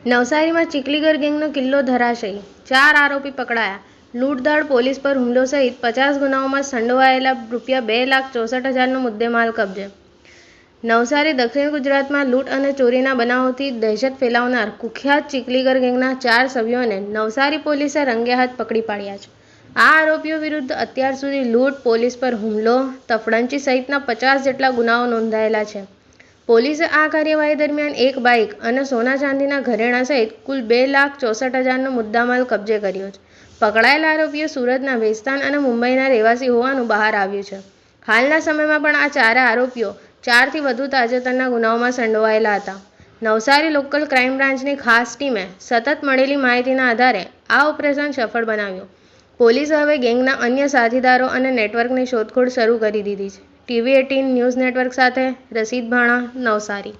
નવસારીમાં ચીખલીગર ગેંગનો કિલ્લો ધરાશાયી, 4 આરોપી પકડાયા. લૂંટધાડ, પોલીસ પર હુમલો સહિત 50 ગુનાઓમાં સંડોવાયેલા ₹2,64,000નો મુદ્દેમાલ કબ્જે. નવસારી દક્ષિણ ગુજરાતમાં લૂંટ અને ચોરીના બનાવોથી દહેશત ફેલાવનાર કુખ્યાત ચીખલીગર ગેંગના 4 સભ્યોને નવસારી પોલીસે રંગેહાથ પકડી પાડ્યા છે. આ આરોપીઓ વિરુદ્ધ અત્યાર સુધી લૂંટ, પોલીસ પર હુમલો, તફડંચી સહિતના 50 જેટલા ગુનાઓ નોંધાયેલા છે. પોલીસે આ કાર્યવાહી દરમિયાન એક બાઇક અને સોના ચાંદીના ઘરેણાં સહિત કુલ ₹2,64,000નો મુદ્દામાલ કબ્જે કર્યો છે. પકડાયેલા આરોપીઓ સુરતના ભેસ્તાન અને મુંબઈના રહેવાસી હોવાનું બહાર આવ્યું છે. હાલના સમયમાં પણ આ ચારે આરોપીઓ 4 થી વધુ તાજેતરના ગુનાઓમાં સંડોવાયેલા હતા. નવસારી લોકલ ક્રાઇમ બ્રાન્ચની ખાસ ટીમે સતત મળેલી માહિતીના આધારે આ ઓપરેશન સફળ બનાવ્યું. પોલીસે હવે ગેંગના અન્ય સાથીદારો અને નેટવર્કની શોધખોળ શરૂ કરી દીધી છે. TV18 ન્યૂઝ નેટવર્ક સાથે રસીદ ભાણા, નવસારી.